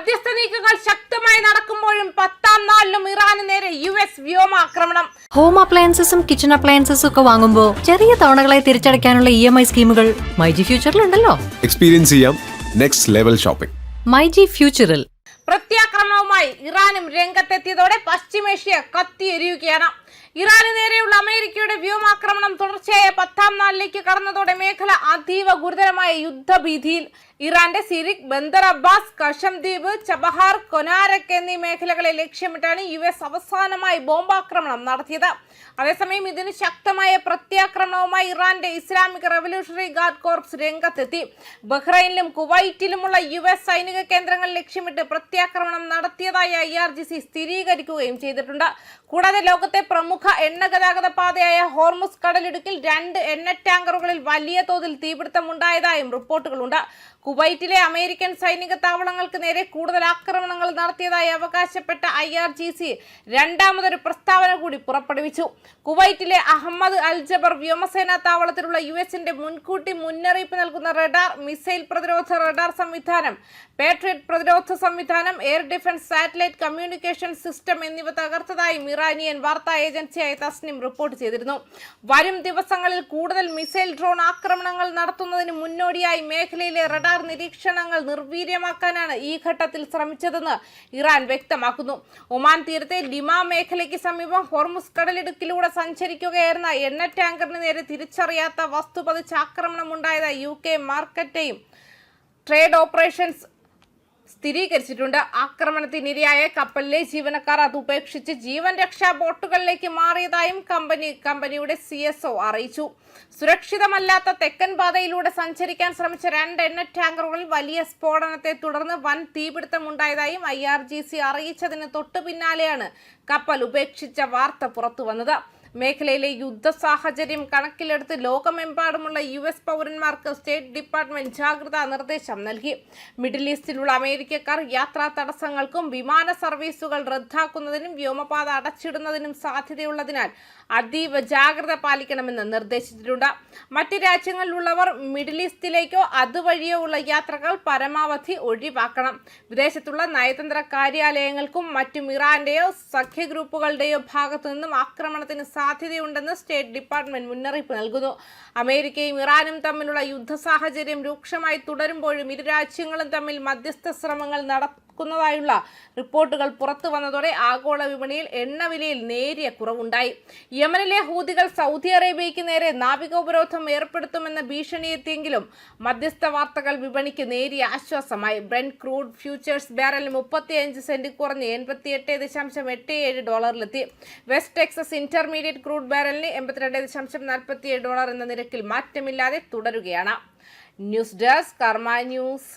മധ്യസ്ഥ നീക്കങ്ങൾ ശക്തമായി നടക്കുമ്പോഴും 10ാം നാളിലും ഇറാന് നേരെ US വ്യോമാക്രമണം. ഹോം അപ്ലയൻസസും കിച്ചൺ അപ്ലയൻസസും ഒക്കെ വാങ്ങുമ്പോൾ ചെറിയ തവണകളായി തിരിച്ചടയ്ക്കാനുള്ള EMI സ്കീമുകൾ മൈജി ഫ്യൂച്ചറിലുണ്ടല്ലോ. എക്സ്പീരിയൻസ് ചെയ്യാം നെക്സ്റ്റ് ലെവൽ ഷോപ്പിംഗ് മൈജി ഫ്യൂച്ചറിൽ. പ്രത്യാക്രമണവുമായി ഇറാനും രംഗത്തെത്തിയതോടെ പശ്ചിമേഷ്യ കത്തിയെരിയുകയാണ്. ഇറാന് നേരെയുള്ള അമേരിക്കയുടെ വ്യോമാക്രമണം തുടർച്ചയായ 10ാം നാളിലേക്ക് കടന്നതോടെ മേഖല അതീവ ഗുരുതരമായ യുദ്ധഭീതിയിൽ. ഇറാന്റെ സിരിക്, ബന്ദർ അബ്ബാസ്, കഷം ദ്വീപ്, ചബഹാർ, കൊനാരക് എന്നീ മേഖലകളെ ലക്ഷ്യമിട്ടാണ് US അവസാനമായി ബോംബാക്രമണം നടത്തിയത്. അതേസമയം ഇതിന് ശക്തമായ പ്രത്യാക്രമണവുമായി ഇറാന്റെ ഇസ്ലാമിക് റവല്യൂഷണറി ഗാർഡ് കോർപ്സ് രംഗത്തെത്തി. ബഹ്റൈനിലും കുവൈറ്റിലുമുള്ള US സൈനിക കേന്ദ്രങ്ങൾ ലക്ഷ്യമിട്ട് പ്രത്യാക്രമണം നടത്തിയതായി IRGC സ്ഥിരീകരിക്കുകയും ചെയ്തിട്ടുണ്ട്. കൂടാതെ ലോകത്തെ പ്രമുഖ എണ്ണ ഗതാഗത പാതയായ ഹോർമുസ് കടലിടുക്കിൽ 2 എണ്ണ ടാങ്കറുകളിൽ വലിയ തോതിൽ തീപിടുത്തമുണ്ടായതായും റിപ്പോർട്ടുകളുണ്ട്. കുവൈറ്റിലെ അമേരിക്കൻ സൈനിക താവളങ്ങൾക്ക് നേരെ കൂടുതൽ ആക്രമണങ്ങൾ നടത്തിയതായി അവകാശപ്പെട്ട IRGC രണ്ടാമതൊരു പ്രസ്താവന കൂടി പുറപ്പെടുവിച്ചു. കുവൈറ്റിലെ അഹമ്മദ് അൽ ജബർ വ്യോമസേനാ താവളത്തിലുള്ള US-ന്റെ മുൻകൂട്ടി മുന്നറിയിപ്പ് നൽകുന്ന റഡാർ, മിസൈൽ പ്രതിരോധ റഡാർ സംവിധാനം, പേട്രിയറ്റ് പ്രതിരോധ സംവിധാനം, air defence satellite communication system എന്നിവ തകർത്തതായും ഇറാനിയൻ വാർത്താ ഏജൻസിയായ തസ്നിം റിപ്പോർട്ട് ചെയ്തിരുന്നു. വരും ദിവസങ്ങളിൽ കൂടുതൽ മിസൈൽ ഡ്രോൺ ആക്രമണങ്ങൾ നടത്തുന്നതിന് മുന്നോടിയായി മേഖലയിലെ റഡാർ നിരീക്ഷണങ്ങൾ നിർവീര്യമാക്കാനാണ് ഈ ഘട്ടത്തിൽ ശ്രമിച്ചതെന്ന് ഇറാൻ വ്യക്തമാക്കുന്നു. ഒമാൻ തീരത്തെ ലിമ മേഖലയ്ക്ക് സമീപം ഹോർമുസ് കടലിടുക്കിലൂടെ സഞ്ചരിക്കുകയായിരുന്ന എണ്ണ ടാങ്കറിന് നേരെ തിരിച്ചറിയാത്ത വസ്തു പതിച്ച ആക്രമണമുണ്ടായതായി UK മാർക്കറ്റെയും ട്രേഡ് ഓപ്പറേഷൻസ് സ്ഥിരീകരിച്ചിട്ടുണ്ട്. ആക്രമണത്തിനിരയായ കപ്പലിലെ ജീവനക്കാർ അത് ഉപേക്ഷിച്ച് ജീവൻ രക്ഷാ ബോട്ടുകളിലേക്ക് മാറിയതായും കമ്പനിയുടെ CSO അറിയിച്ചു. സുരക്ഷിതമല്ലാത്ത തെക്കൻ പാതയിലൂടെ സഞ്ചരിക്കാൻ ശ്രമിച്ച 2 എണ്ണ ടാങ്കറുകളിൽ വലിയ സ്ഫോടനത്തെ തുടർന്ന് വൻ തീപിടുത്തമുണ്ടായതായും IRGC അറിയിച്ചതിന് തൊട്ടു പിന്നാലെയാണ് കപ്പൽ ഉപേക്ഷിച്ച വാർത്ത പുറത്തു വന്നത്. മേഖലയിലെ യുദ്ധ സാഹചര്യം കണക്കിലെടുത്ത് ലോകമെമ്പാടുമുള്ള US പൗരന്മാർക്ക് സ്റ്റേറ്റ് ഡിപ്പാർട്ട്മെന്റ് ജാഗ്രതാ നിർദ്ദേശം നൽകി. മിഡിൽ ഈസ്റ്റിലുള്ള അമേരിക്കക്കാർ യാത്രാ തടസ്സങ്ങൾക്കും വിമാന സർവീസുകൾ റദ്ദാക്കുന്നതിനും വ്യോമപാത അടച്ചിടുന്നതിനും സാധ്യതയുള്ളതിനാൽ അതീവ ജാഗ്രത പാലിക്കണമെന്ന് നിർദ്ദേശിച്ചിട്ടുണ്ട്. മറ്റ് രാജ്യങ്ങളിലുള്ളവർ മിഡിൽ ഈസ്റ്റിലേക്കോ അതുവഴിയോ ഉള്ള യാത്രകൾ പരമാവധി ഒഴിവാക്കണം. വിദേശത്തുള്ള നയതന്ത്ര കാര്യാലയങ്ങൾക്കും മറ്റും ഇറാന്റെയോ സഖ്യ ഗ്രൂപ്പുകളുടെയോ ഭാഗത്തു നിന്നും ആക്രമണത്തിന് സാധ്യതയുണ്ടെന്ന് സ്റ്റേറ്റ് ഡിപ്പാർട്ട്മെന്റ് മുന്നറിയിപ്പ് നൽകുന്നു. അമേരിക്കയും ഇറാനും തമ്മിലുള്ള യുദ്ധ സാഹചര്യം രൂക്ഷമായി തുടരുമ്പോഴും ഇരു രാജ്യങ്ങളും തമ്മിൽ മധ്യസ്ഥ ശ്രമങ്ങൾ നടക്കുന്നതായുള്ള റിപ്പോർട്ടുകൾ പുറത്തു വന്നതോടെ ആഗോള വിപണിയിൽ എണ്ണവിലയിൽ നേരിയ കുറവുണ്ടായി. യമനിലെ ഹൂതികൾ സൗദി അറേബ്യയ്ക്ക് നേരെ നാവിക ഉപരോധം ഏർപ്പെടുത്തുമെന്ന ഭീഷണിയെത്തിയെങ്കിലും മധ്യസ്ഥ വാർത്തകൾ വിപണിക്ക് നേരിയ ആശ്വാസമായി. ബ്രെന്റ് ക്രൂഡ് ഫ്യൂച്ചേഴ്സ് ബാരലിന് 35 സെന്റ് കുറഞ്ഞ് $88.87 വെസ്റ്റ് ടെക്സസ് ഇന്റർമീഡിയറ്റ് ക്രൂഡ് ബാരലിന് $82.47 എന്ന നിരക്കിൽ മാറ്റമില്ലാതെ തുടരുകയാണ്. ന്യൂസ് ഡെസ്ക് കർമ്മ ന്യൂസ്.